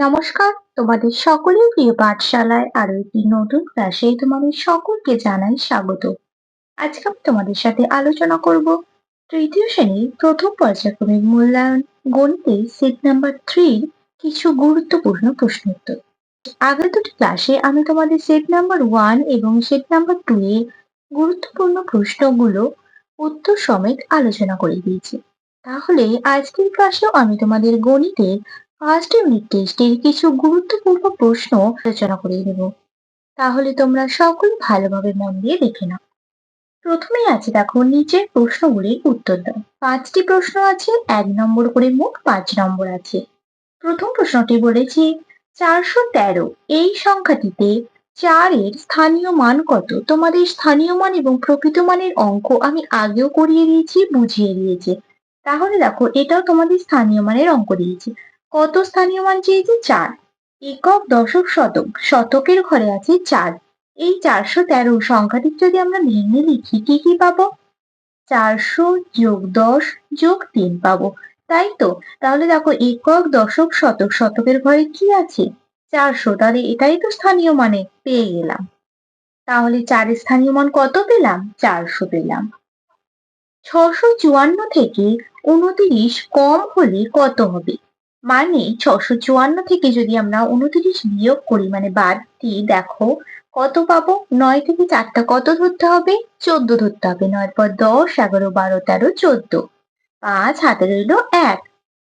নমস্কার, তোমাদের সকলের প্রিয় পাঠশালায় আরো একটি নতুন ক্লাসে তোমাদের সকলকে জানাই স্বাগত। আজকে আমি তোমাদের সাথে আলোচনা করব তৃতীয় শ্রেণীর প্রথম পর্যায়ক্রমিক মূল্যায়ন গণিতের সেট নাম্বার 3 কিছু গুরুত্বপূর্ণ প্রশ্ন উত্তর। আগের দুটি ক্লাসে আমি তোমাদের সেট নাম্বার 1 এবং সেট নাম্বার 2 এর গুরুত্বপূর্ণ প্রশ্নগুলো উত্তর সমেত আলোচনা করে দিয়েছি। তাহলে আজকের ক্লাসেও আমি তোমাদের গণিতের ফার্স্ট ইউনিট টেস্টের কিছু গুরুত্বপূর্ণ প্রশ্ন আলোচনা করে দেব। তাহলে তোমরা সকলে ভালোভাবে মন দিয়ে দেখে নাও। প্রথমেই আছে দেখো নিচের প্রশ্নগুলির উত্তর দাও। 5টি প্রশ্ন আছে, 1 নম্বর করে মোট 5 নম্বর আছে। প্রথম প্রশ্নটি বলেছি 413 এই সংখ্যাটিতে 4 এর স্থানীয় মান কত? তোমাদের স্থানীয় মান এবং প্রকৃত মানের অঙ্ক আমি আগেও করিয়ে দিয়েছি, বুঝিয়ে দিয়েছি। তাহলে দেখো এটাও তোমাদের স্থানীয় মানের অঙ্ক দিয়েছি। কত স্থানীয় মান চেয়েছি? 4। একক, দশক, শতক, শতকের ঘরে আছে 4। এই 413 সংখ্যাটি যদি আমরা ভেঙে লিখি কি কি পাবো? 400 যোগ 10 যোগ 3 পাবো, তাই তো? তাহলে দেখো একক, দশক, শতক, শতকের ঘরে কি আছে? 400, তাহলে এটাই তো স্থানীয় মানে পেয়ে গেলাম। তাহলে 4 এর স্থানীয় মান কত পেলাম? 400 পেলাম। 654 থেকে 29 কম হলে কত হবে? মানে 654 থেকে যদি আমরা 29 বিয়োগ করি মানে বাদ দিই, দেখো কত পাবো? 9 থেকে 4টা কত ধরতে হবে? 14 ধরতে হবে। 9 পর 10, 11, 12, 13, 14। 5 হাতে রইল 1।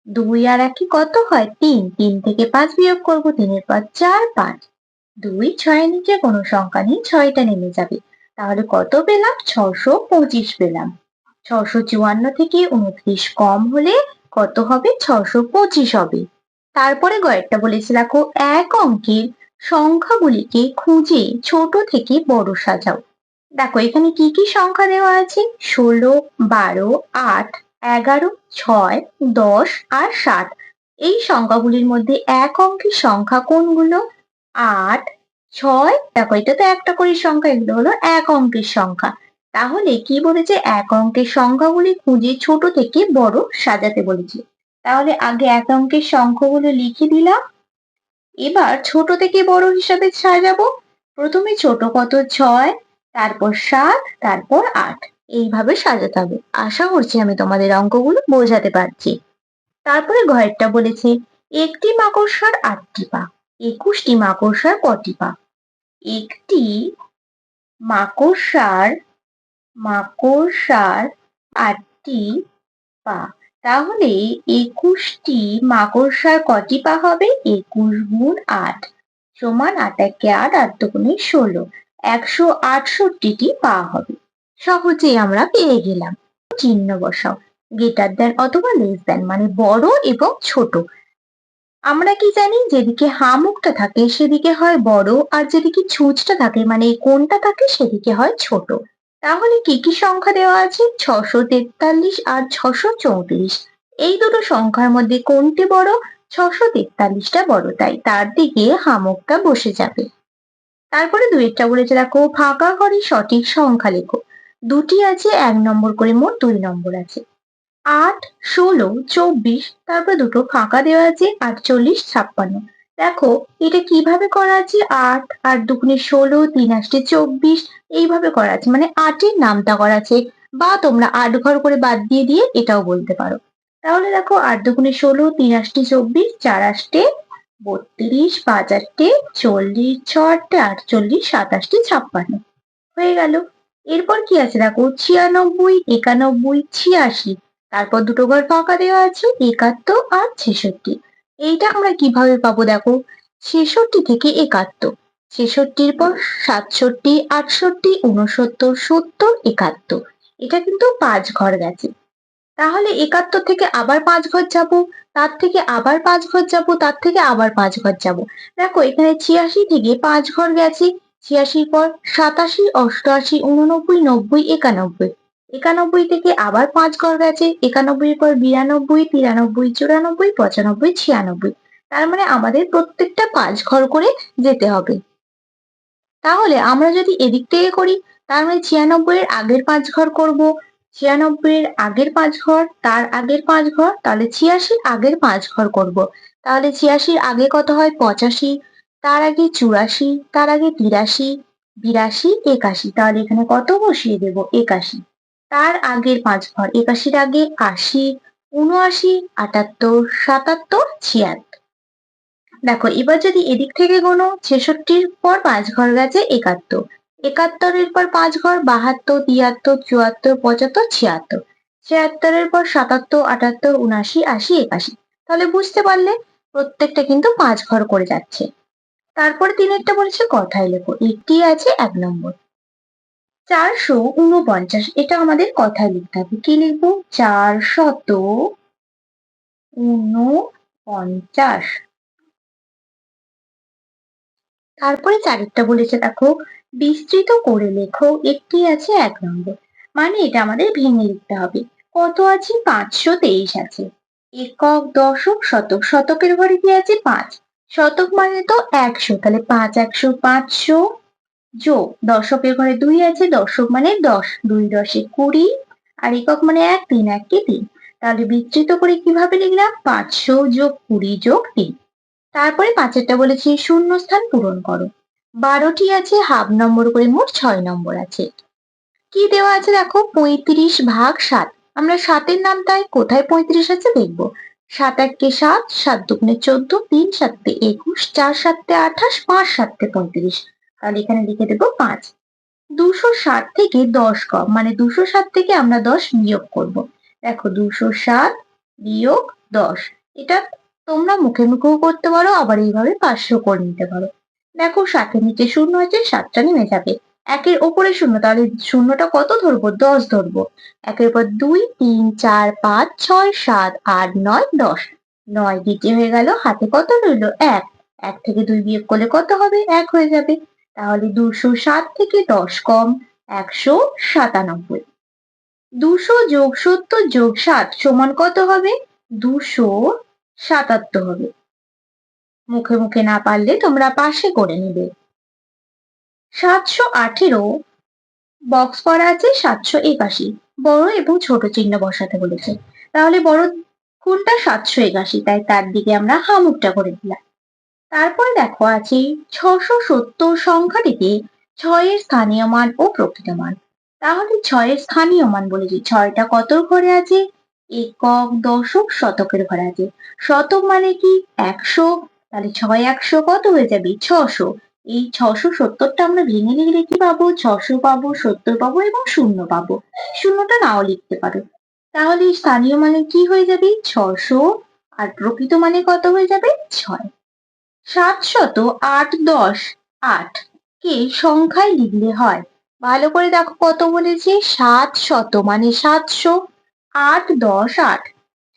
2 আর 1 কত হয়? 3। 3 থেকে 5 বিয়োগ করবো, 3 এর পর 4, 5। 2, 6 নিচে কোনো সংখ্যা নেই, 6টা নেমে যাবে। তাহলে কত পেলাম? 625 পেলাম। 654 থেকে 29 কম হলে কত হবে? 625 হবে। তারপরে গয়েরটা বলেছে দেখো এক অঙ্কের সংখ্যাগুলিকে খুঁজে ছোট থেকে বড় সাজাও। দেখো এখানে কি কি সংখ্যা দেওয়া আছে? 16, 12, 8, 11, 6, 10 আর 7। এই সংখ্যাগুলির মধ্যে এক অঙ্কের সংখ্যা কোনগুলো? 8, 6, দেখো এটা তো একটা করে সংখ্যা, এগুলো হলো এক অঙ্কের সংখ্যা। তাহলে কি বলেছে? এক অঙ্কের সংখ্যাগুলি খুঁজে ছোট থেকে বড় সাজাতে বলেছে। তাহলে আগে এক অঙ্কের সংখ্যাগুলো লিখে দিলাম, এবার ছোট থেকে বড় হিসাবে সাজাবো। প্রথমে ছোট কত? 6, তারপর 7, তারপর 8। এইভাবে সাজাতে হবে। আশা করছি আমি তোমাদের অঙ্কগুলো বোঝাতে পারছি। তারপরে ঘরেরটা বলেছে একটি মাকড়সার 8টি পা, 21টি মাকড়সার কটি পা? একটি মাকড়সার মাকড়সার 8টি পা, তাহলে 21টি মাকড়সার কটি পা হবে? 21 গুণ 8 সমান 8 একে 8, 8 দুগুণে 16, 168টি পা হবে। সহজেই আমরা পেয়ে গেলাম। চিহ্ন বসাও, গ্রেটার দেন অথবা লেস দেন মানে বড় এবং ছোট। আমরা কি জানি? যেদিকে হা মুখটা থাকে সেদিকে হয় বড়, আর যেদিকে ছুঁচটা থাকে মানে এই কোণটা থাকে সেদিকে হয় ছোট। তাহলে কি কি সংখ্যা দেওয়া আছে? 643 আর 634। এই দুটো সংখ্যার মধ্যে কোনটি বড়? 643টা বড়, তাই তার দিকে হা মুখটা বসে যাবে। তারপরে দুইটা বলেছে দেখো ফাঁকা ঘরে সঠিক সংখ্যা লেখো। দুটি আছে, 1 নম্বর করে মোট 2 নম্বর আছে। 8, 16, 24, তারপর দুটো ফাঁকা দেওয়া আছে 48, 56। দেখো এটা কিভাবে করা আছে? 8, 8 দুগুণে 16, 3 আষ্টে 24, এইভাবে করা আছে, মানে 8 এর নামটা করা আছে। বা তোমরা 8 ঘর করে বাদ দিয়ে দিয়ে এটাও বলতে পারো। তাহলে দেখো 8 দুগুণে 16, 3 আষ্টে 24, 4 আষ্টে 32, 5 আষ্টে 40, 6 আটে 48, 7 আষ্টে 56 হয়ে গেল। এরপর কি আছে দেখো 96, 91, 86, তারপর দুটো ঘর ফাঁকা দেওয়া আছে 71 আর 66। এইটা আমরা কিভাবে পাবো? দেখো 66 থেকে 71, 66-র পর 67, 68, 69, 70, 71। এটা কিন্তু 5 ঘর গেছে। তাহলে 71 থেকে আবার 5 ঘর যাব, তার থেকে আবার 5 ঘর যাব, তার থেকে আবার 5 ঘর যাব। দেখো এখানে 86 থেকে 5 ঘর গেছে, 86-র পর 87, 88, 89, 90, 91। 91 থেকে আবার 5 ঘর গেছে, 91-এর পর 92, 93, 94, 95, 96। তার মানে আমাদের প্রত্যেকটা 5 ঘর করে যেতে হবে। তাহলে আমরা যদি এদিক থেকে করি, তার মানে 96 এর আগের 5 ঘর করব, 96 এর আগের 5 ঘর, তার আগের 5 ঘর, তাহলে 86 আগের 5 ঘর করব। তাহলে ৮৬ আগে কত হয়? ৮৫, তার আগে ৮৪, তার আগে ৮৩, ৮২, ৮১। তাহলে এখানে কত বসিয়ে দেব? ৮১। তার আগের ৫ ঘর, ৮১-র আগে ৮০, ৭৯, ৭৮, ৭৭, ৭৬। দেখো এবার যদি এদিক থেকে গোনো, ৬৬-র পর ৫ ঘর গেছে ৭১, ৭১-এর পর ৫ ঘর ৭২, ৭৩, ৭৪, ৭৫, ৭৬, ৭৬-এর পর ৭৭, ৭৮, ৭৯, ৮০, ৮১। তাহলে বুঝতে পারলে প্রত্যেকটা কিন্তু ৫ ঘর করে যাচ্ছে। তারপরে ৩-এরটা বলেছে কথায় লেখো, একটি আছে ১ নম্বর। ৪৪৯, এটা আমাদের কথায় লিখতে হবে। কি লিখবো? ৪৪৯। তারপরে ৪-এরটা বলেছে দেখো, বিস্তৃত করে লেখো, একটি আছে ১ নম্বর। মানে এটা আমাদের ভেঙে লিখতে হবে। কত আছে? ৫২৩ আছে। একক, দশক, শতক। শতকের ঘরে কি আছে? ৫। শতক মানে তো ১০০, তাহলে ৫ ১০০, ৫০০ যোগ দশকের ঘরে ২ আছে, দশক মানে ১০, ২ ১০ ২০, আর একক মানে ১, ৩ ১ ৩। তাহলে বিস্তৃত করে কিভাবে লিখলাম? ৫০০ যোগ ২০ যোগ ৩। তারপরে ৫-এরটা বলেছি শূন্যস্থান পূরণ করো। ১২টি আছে, হাফ নম্বর করে মোট ৬ নম্বর আছে। কি দেওয়া আছে দেখো? ৩৫ ভাগ ৭। আমরা ৭-এর নামটায় কোথায় ৩৫ আছে দেখবো। ৭ ১-এ ৭, ৭ ২-গুণে ১৪, ৩ ৭-এ ২১, ৪ ৭-এ ২৮, ৫ ৭-এ ৩৫। তাহলে এখানে লিখে দেবো ৫। ২৬০ থেকে ১০ কম, মানে ২৬০ থেকে আমরা ১০ বিয়োগ করব। দেখো ২৬০ বিয়োগ ১০, এটা তোমরা মুখে মুখেও করতে পারো, আবার এইভাবে পাশেও করে নিতে পারো। দেখো ৭-এর নিচে শূন্য আছে, ৭টা নেমে যাবে। ১-এর ওপরে শূন্য, তাহলে শূন্যটা কত ধরবো? ১০ ধরবো। ১-এর পর ২, ৩, ৪, ৫, ৬, ৭, ৮, ৯, ১০। ৯ দ্বিতীয় হয়ে গেল, হাতে কত রইলো? ১। ১ থেকে ২ বিয়োগ করলে কত হবে? ১ হয়ে যাবে। তাহলে ২৬০ থেকে ১০ কম ১৯৭। ২০০ যোগ ৭০ যোগ ৭ সমান কত হবে? ২৭৭ হবে। মুখে মুখে না পারলে তোমরা পাশে করে নেবে। ৭১৮ বক্স করা আছে, ৭৮১। বড় এবং ছোট চিহ্ন বসাতে বলেছে। তাহলে বড় কোনটা? ৭৮১, তাই তার দিকে আমরা হামুকটা করে দিলাম। তারপরে দেখো আছে ৬৭০ সংখ্যাটিতে ৬-এর স্থানীয় মান ও প্রকৃত মান। তাহলে ৬-এর স্থানীয় মান বলেছি, ৬টা কত ঘরে আছে? একক, দশক, শতকের ঘরে আছে। শতক মানে কি? ১০০, তাহলে ৬ ১০০ কত হয়ে যাবে? ৬০০। এই ৬৭০টা আমরা ভেঙে লিখলে কি পাবো? ৬০০ পাবো, ৭০ পাবো এবং শূন্য পাবো। শূন্যটা নাও লিখতে পারো। তাহলে স্থানীয় মানে কি হয়ে যাবে? ৬০০, আর প্রকৃত মানে কত হয়ে যাবে? ৬। ৭৮ ১০ ৮ কে সংখ্যায় লিখলে হয়। ভালো করে দেখো কত বলেছে? ৭০০ মানে ৭০০, ৮ ১০ ৮।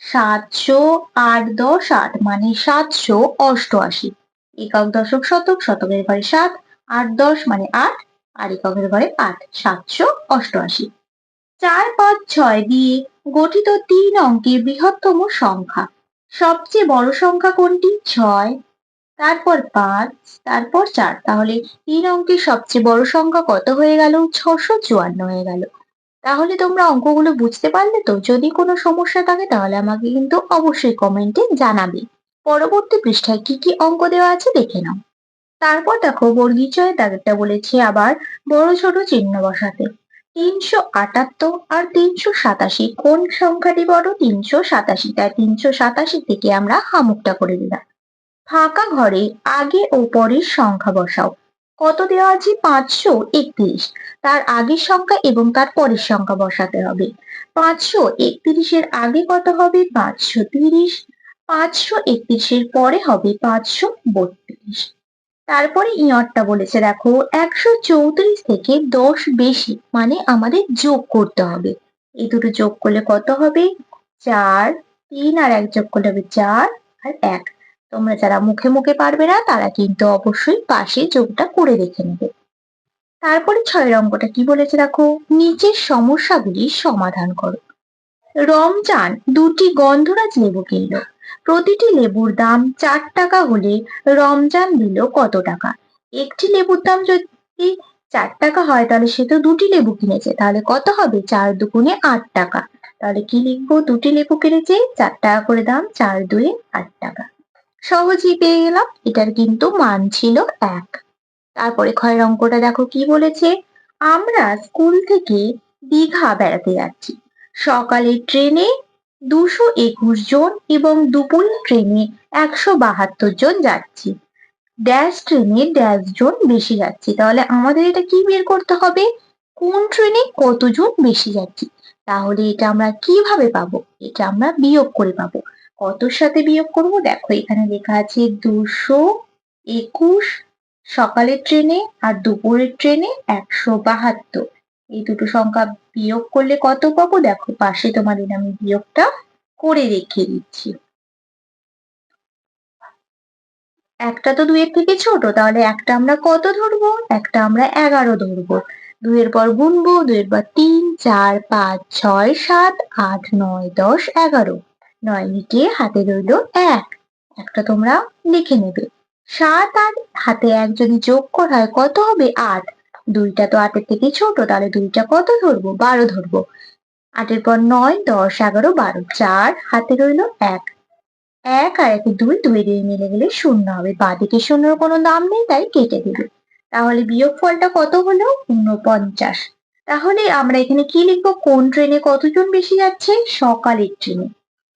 ৭০০ ৮ ১০ ৮ মানে ৭৮৮। একক, দশক, শতক। শতকের ঘরে ৭, ৮ ১০ মানে ৮, আর এককের ঘরে ৮, ৭৮৮। ৪ ৫ ৬ দিয়ে গঠিত ৩ অঙ্কের বৃহত্তম সংখ্যা। সবচেয়ে বড় সংখ্যা কোনটি? ৬, তারপর ৫, তারপর ৪। তাহলে ৩ অঙ্কের সবচেয়ে বড় সংখ্যা কত হয়ে গেল? ৬৫৪ হয়ে গেল। তাহলে তোমরা অঙ্কগুলো বুঝতে পারলে তো? যদি কোনো সমস্যা থাকে তাহলে আমাকে কিন্তু অবশ্যই কমেন্টে জানাবে। পরবর্তী পৃষ্ঠায় কি কি অঙ্ক দেওয়া আছে দেখে নাও। তারপর দেখো বর্গীচয়ের দাগেরটা বলেছে আবার বড় ছোট চিহ্ন বসাতে। ৩৭৮ আর ৩৮৭, কোন সংখ্যাটি বড়? ৩৮৭, তাই ৩৮৭ থেকে আমরা হামুকটা করে দিলাম। ফাঁকা ঘরে আগে ও পরের সংখ্যা বসাও। কত দেওয়া আছে? ৫৩১। তার আগের সংখ্যা এবং তার পরের সংখ্যা বসাতে হবে। ৫৩১-এর আগে কত হবে? ৫৩০। ৫৩১-এর পরে হবে ৫৩২। তারপরে ইয়রটা বলেছে দেখো, ১৩৪ থেকে ১০ বেশি, মানে আমাদের যোগ করতে হবে। এই দুটো যোগ করলে কত হবে? ৪, ৩ আর ১ যোগ করলে হবে ৪ আর ১। তোমরা যারা মুখে মুখে পারবে না তারা কিন্তু অবশ্যই পাশে যোগটা করে রেখে নেবে। তারপরে ৬ অঙ্কটা কি বলেছে দেখো, নিচের সমস্যাগুলির সমাধান করো। রমজান ২টি গন্ধরাজ লেবু কিনল। প্রতিটি লেবুর দাম ৪ টাকা হলে রমজান দিল কত টাকা? একটি লেবুর দাম যদি ৪ টাকা হয় তাহলে সে তো ২টি লেবু কিনেছে, তাহলে কত হবে? ৪ দুগুণে ৮ টাকা। তাহলে কি লিখবো? ২টি লেবু কিনেছে, ৪ টাকা করে দাম, ৪ ২ ৮ টাকা। সহজেই পেয়ে গেলাম, এটার কিন্তু মান ছিল 1। তারপরে ক্ষয়ের অঙ্কটা দেখো কি বলেছে, আমরা স্কুল থেকে দীঘা বেড়াতে যাচ্ছি। সকালের ট্রেনে 221 জন এবং দুপুরের ট্রেনে 172 জন যাচ্ছি। ড্যাশ ট্রেনে ড্যাশ জন বেশি যাচ্ছি। তাহলে আমাদের এটা কি বের করতে হবে, কোন ট্রেনে কতজন বেশি যাচ্ছি। তাহলে এটা আমরা কিভাবে পাবো, এটা আমরা বিয়োগ করে পাবো। কতর সাথে বিয়োগ করব, দেখো এখানে লেখা আছে 221 সকালের ট্রেনে আর দুপুরের ট্রেনে 172। এই দুটো সংখ্যা বিয়োগ করলে কত পাবো, দেখো পাশে তোমাদের আমি বিয়োগটা করে রেখে দিচ্ছি। একটা তো 2 এর থেকে ছোট, তাহলে একটা আমরা কত ধরবো, একটা আমরা 11 ধরবো। 2 এর পর গুনবো, 2 এর পর 3, 4, 5, 6, 7, 8, 9, 10, 11। 9 মিটিয়ে হাতে রইল 1, একটা তোমরা লিখে নেবে। 7 আর হাতে 1 যদি যোগ করা হয় কত হবে, 8। 2টা তো 8 এর থেকে ছোট, তাহলে 2টা কত ধরবো, 12 ধরবো। 8 এর পর 9, 10, 11, 12, 4 হাতে রইল 1। 1 আর 1 2, 2 দিয়ে মিলে গেলে 0 হবে। বাঁদিকে 0-র কোনো দাম নেই, তাই কেটে দেবে। তাহলে বিয়োগফলটা কত হলো, 49। তাহলে আমরা এখানে কি লিখবো, কোন ট্রেনে কতজন বেশি যাচ্ছে, সকালের ট্রেনে।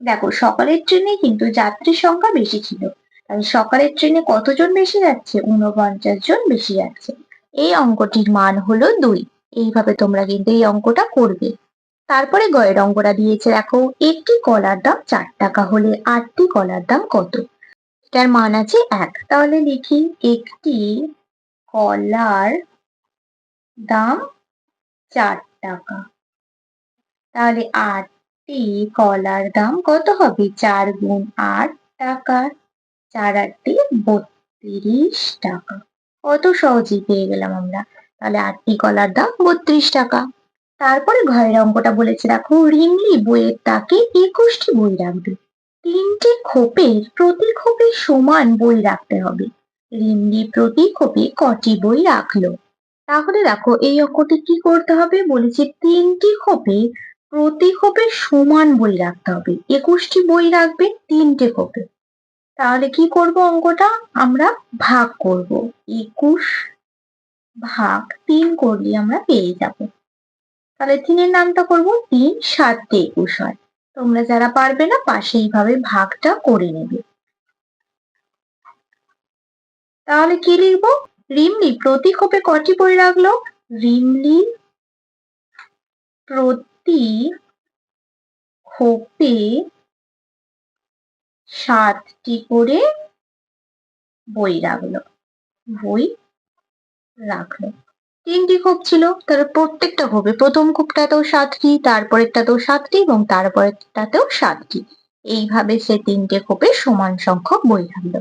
দেখো সকালের ট্রেনে কিন্তু যাত্রীর সংখ্যা বেশি ছিল, তাহলে সকালের ট্রেনে কতজন বেশি যাচ্ছে, 49 জন বেশি যাচ্ছে। এই অঙ্কটির মান হলো 2। এইভাবে তোমরা কিন্তু এই অঙ্কটা করবে। তারপরে গয়ের অঙ্কটা দিয়েছে, দেখো একটি কলার দাম 4 টাকা হলে 8টি কলার দাম কত। এটার মান আছে 1, তাহলে লিখি একটি কলার দাম 4 টাকা, তাহলে 8টি কলার দাম কত হবে, 4 গুণ 8 টাকা, 4 8 32 টাকা। কত সহজেই পেয়ে গেলাম আমরা। তাহলে 8টি কলার দাম 32 টাকা। তারপরে ঘরের অঙ্কটা বলেছে, দেখো রিমলি বইয়ের তাকে 21টি বই রাখবে। 3টে খোপের প্রতি খোপে সমান বই রাখতে হবে। রিমলি প্রতি খোপে কটি বই রাখলো। তাহলে দেখো এই অঙ্কটি কি করতে হবে, বলেছে 3টি খোপে প্রতি খোপে সমান বই রাখতে হবে। 21টি বই রাখবে 3টে খোপে। তাহলে কি করব, অঙ্কটা আমরা ভাগ করব। 21 ভাগ 3 করলে আমরা পেয়ে যাব। তাহলে 3-এর নামটা করব 3 7 21 হয়। তোমরা যারা পারবে না পাশে এইভাবে ভাগটা করে নেবে। তাহলে কি লিখবো, রিমলি প্রতি খোপে কটি বই রাখলো, রিমলি প্রতি খোপে 7টি করে বই রাখলো। বই রাখলো, 3টি খোপ ছিল, তাহলে প্রত্যেকটা খোপে প্রথম খোপটাতেও 7টি, তারপরেরটাতেও 7টি এবং তারপরেরটাতেও 7টি। এইভাবে সে 3টে খোপে সমান সংখ্যক বই রাখলো।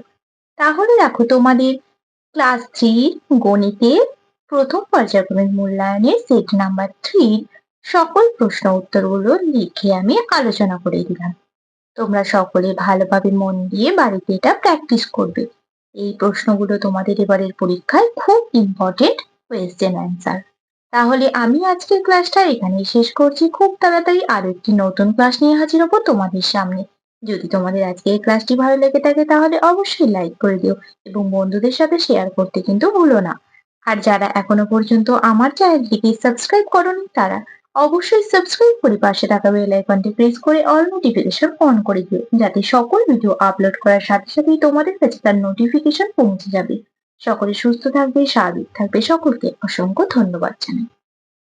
তাহলে দেখো তোমাদের ক্লাস 3 গণিতের প্রথম পর্যায়ক্রমিক মূল্যায়নের সেট নাম্বার 3 সকল প্রশ্ন উত্তরগুলো লিখে আমি আলোচনা করে দিলাম। তোমরা সকলে ভালোভাবে মন দিয়ে বাড়িতে এটা প্র্যাকটিস করবে। এই প্রশ্নগুলো তোমাদের এবারের পরীক্ষায় খুব ইম্পর্টেন্ট কোয়েশ্চেন অ্যান্সার। তাহলে আমি আজকের ক্লাসটা এখানেই শেষ করছি। খুব তাড়াতাড়ি আরো একটি নতুন ক্লাস নিয়ে হাজির হবো তোমাদের সামনে। যদি তোমাদের আজকের ক্লাসটি ভালো লেগে থাকে তাহলে অবশ্যই লাইক করে দিও এবং বন্ধুদের সাথে শেয়ার করতে কিন্তু ভুলো না। আর যারা এখনো পর্যন্ত আমার চ্যানেলটিকে সাবস্ক্রাইব করোনি তারা অবশ্যই সাবস্ক্রাইব করে পাশে থাকা বেল আইকনটি প্রেস করে অল নোটিফিকেশন অন করে দিও, যাতে সকল ভিডিও আপলোড করার সাথে সাথেই তোমাদের কাছে তার নোটিফিকেশন পৌঁছে যাবে। সকলে সুস্থ থাকবে, স্বাভাবিক থাকবে। সকলকে অসংখ্য ধন্যবাদ জানাই।